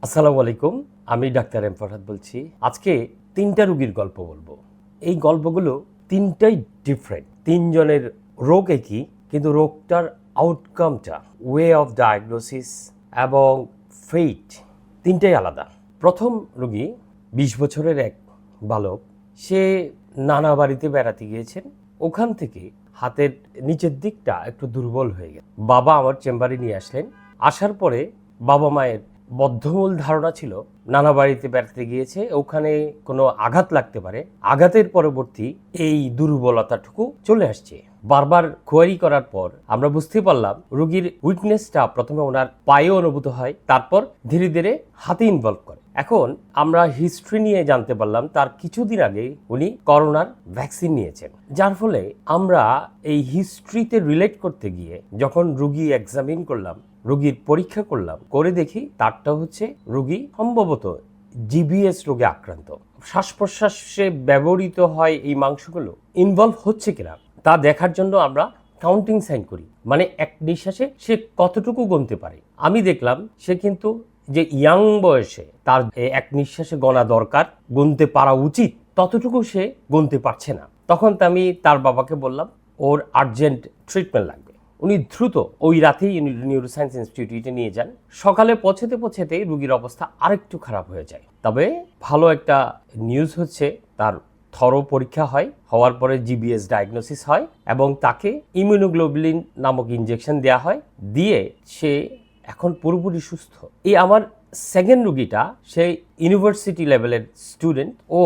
আসসালামু আলাইকুম। আমি ডাক্তার এম ফরহাদ বলছি। আজকে ৩টা রোগীর গল্প বলবো। এই গল্পগুলো ৩টাই ডিফারেন্ট। ৩ জনের রোগ একই, কিন্তু রোগটার আউটকামটা, ওয়ে অফ ডায়াগনোসিস এবং ফেট ৩টাই আলাদা। প্রথম রোগী ২০ বছরের এক বালক। সে নানা বাড়িতে বেড়াতে গিয়েছেন। ওখান থেকে হাতের নিচের দিকটা একটু দুর্বল হয়ে গেছে। বাবা আমার চেম্বারে নিয়ে আসলেন। আসার পরে বাবা মায়ের বদ্ধমূল ধারণা ছিল নানা বাড়িতে বেড়াতে গিয়েছে, ওখানে কোনো আঘাত লাগতে পারে। আঘাতের পরবর্তী এই দুর্বলতাটুকু চলে আসছে। বারবার কোয়ারি করার পর আমরা বুঝতে পারলাম রোগীর উইকনেসটা প্রথমে ওনার পায়ে অনুভূত হয়, তারপর ধীরে ধীরে হাতে ইনভলভ করে। এখন আমরা হিস্ট্রি নিয়ে জানতে পারলাম তার কিছুদিন আগে উনি করোনার ভ্যাকসিন নিয়েছেন, যার ফলে আমরা এই হিস্ট্রিতে রিলেট করতে গিয়ে যখন রোগী এক্সামিন করলাম, রোগীর পরীক্ষা করলাম, করে দেখি তারটা হচ্ছে রোগী সম্ভবত জিবিএস রোগে আক্রান্ত। শ্বাস প্রশ্বাসে ব্যবহৃত হয় এই মাংসগুলো ইনভলভ হচ্ছে কিনা তা দেখার জন্য আমরা কাউন্টিং সাইন করি, মানে এক নিঃশ্বাসে সে কতটুকু গুনতে পারে। আমি দেখলাম সে কিন্তু যে ইয়াং বয়সে তার এক নিঃশ্বাসে গণা দরকার, গুনতে পারা উচিত, ততটুকু সে গুনতে পারছে না। তখন আমি তার বাবাকে বললাম ওর আর্জেন্ট ট্রিটমেন্ট লাগবে। উনি দ্রুত ওই রাতেই নিউরোসায়েন্স ইনস্টিটিউটে নিয়ে যান। সকালে পৌঁছাতেই রোগীর অবস্থা আরেকটু খারাপ হয়ে যায়। তবে ভালো একটা নিউজ হচ্ছে তার থরো পরীক্ষা হয়, হওয়ার পরে জিবিএস ডায়াগনোসিস হয় এবং তাকে ইমিউনোগ্লোবুলিন নামক ইনজেকশন দেওয়া হয়, দিয়ে সে এখন পুরোপুরি সুস্থ। এই আমার সেকেন্ড রুগীটা সেই ইউনিভার্সিটি লেভেলের স্টুডেন্ট। ও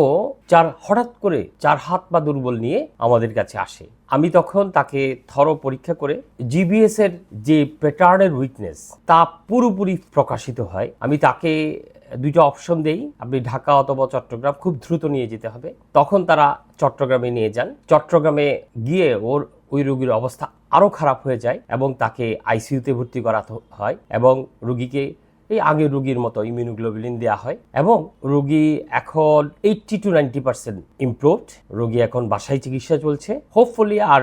হঠাৎ করে 4 হাত পা দুর্বল নিয়ে আমাদের কাছে আসে। আমি তখন তাকে থরো পরীক্ষা করে জিবিএস এর যে প্যাটার্নের উইকনেস তা পুরোপুরি প্রকাশিত হয়। আমি তাকে 2টা অপশন দেই, আপনি ঢাকা অথবা চট্টগ্রাম খুব দ্রুত নিয়ে যেতে হবে। তখন তারা চট্টগ্রামে নিয়ে যান। চট্টগ্রামে গিয়ে ওই রোগীর অবস্থা আরও খারাপ হয়ে যায় এবং তাকে আইসিইউতে ভর্তি করা হয় এবং রোগীকে এই আগের রোগীর মতো ইমিউনোগ্লোবুলিন দেওয়া হয় এবং রোগী এখন 80 to 90% ইমপ্রুভড। রোগী এখন বাসায় চিকিৎসা চলছে। হোপফুলি আর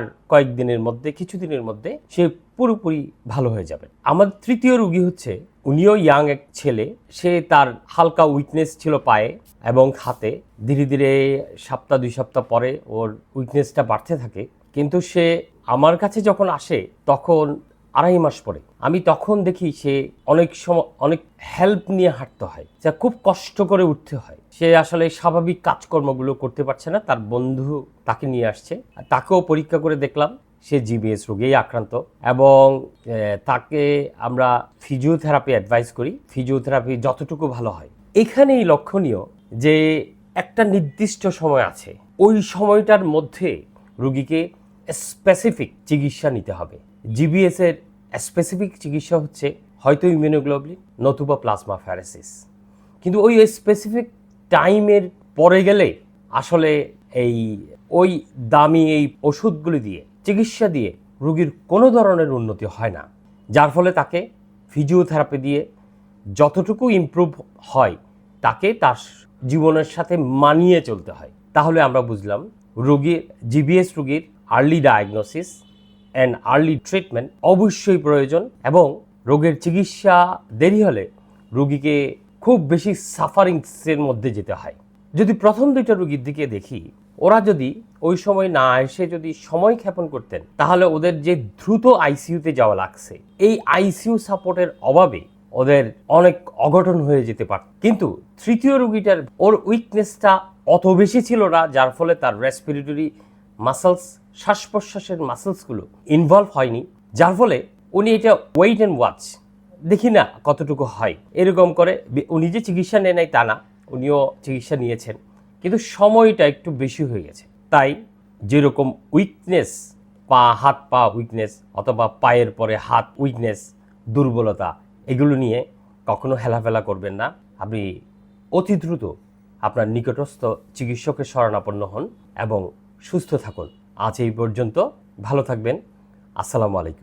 কিছুদিনের মধ্যে সে পুরোপুরি ভালো হয়ে যাবে। আমার তৃতীয় রোগী হচ্ছে, উনিও ইয়াং এক ছেলে। সে তার হালকা উইকনেস ছিল পায়ে এবং হাতে। ধীরে ধীরে 2 সপ্তাহ পরে ওর উইকনেসটা বাড়তে থাকে, কিন্তু সে আমার কাছে যখন আসে তখন 2.5 মাস পরে আমি তখন দেখি সে অনেক সময় অনেক হেল্প নিয়ে হাঁটতে হয়, যা খুব কষ্ট করে উঠতে হয়। সে আসলে স্বাভাবিক কাজকর্মগুলো করতে পারছে না। তার বন্ধু তাকে নিয়ে আসছে, তাকেও পরীক্ষা করে দেখলাম সে জিবিএস রোগেই আক্রান্ত এবং তাকে আমরা ফিজিওথেরাপি অ্যাডভাইস করি। ফিজিওথেরাপি যতটুকু ভালো হয়। এখানেই লক্ষণীয় যে একটা নির্দিষ্ট সময় আছে, ওই সময়টার মধ্যে রোগীকে স্পেসিফিক চিকিৎসা নিতে হবে। জিবিএস এর স্পেসিফিক চিকিৎসা হচ্ছে হয়তো ইমিউনোগ্লোবুলিন নতুবা প্লাজমা ফ্যারেসিস, কিন্তু ওই স্পেসিফিক টাইমের পরে গেলে আসলে ওই দামি এই ওষুধগুলি দিয়ে চিকিৎসা দিয়ে রোগীর কোনো ধরনের উন্নতি হয় না, যার ফলে তাকে ফিজিওথেরাপি দিয়ে যতটুকু ইমপ্রুভ হয় তাকে তার জীবনের সাথে মানিয়ে চলতে হয়। তাহলে আমরা বুঝলাম জিবিএস রোগীর early diagnosis and early treatment অবশ্যই প্রয়োজন এবং রোগের চিকিৎসা দেরি হলে রোগীকে খুব বেশি সাফারিংসের মধ্যে যেতে হয়। যদি প্রথম 2টা রোগীর দিকে দেখি, ওরা যদি ওই সময় না এসে যদি সময় ক্ষেপণ করতেন, তাহলে ওদের যে দ্রুত আইসিইউতে যাওয়া লাগছে, এই আইসিইউ সাপোর্টের অভাবে ওদের অনেক অঘটন হয়ে যেতে পারত। কিন্তু তৃতীয় রোগীটার ওর উইকনেসটা অত বেশি ছিল না, যার ফলে তার রেসপিরেটরি মাসেলস, শ্বাস প্রশ্বাসের মাসেলসগুলো ইনভলভ হয়নি, যার ফলে উনি এটা ওয়েট অ্যান্ড ওয়াচ, দেখি না কতটুকু হয় এরকম করে। উনি যে চিকিৎসা নেয় নাই তা না, উনিও চিকিৎসা নিয়েছেন, কিন্তু সময়টা একটু বেশি হয়ে গেছে। তাই যেরকম উইকনেস, হাত পা উইকনেস অথবা পায়ের পরে হাত উইকনেস, দুর্বলতা, এগুলো নিয়ে কখনো হেলাফেলা করবেন না। আপনি অতি দ্রুত আপনার নিকটস্থ চিকিৎসকের শরণাপন্ন হন এবং সুস্থ থাকুন। আজ এই পর্যন্ত, ভালো থাকবেন। আসসালামু আলাইকুম।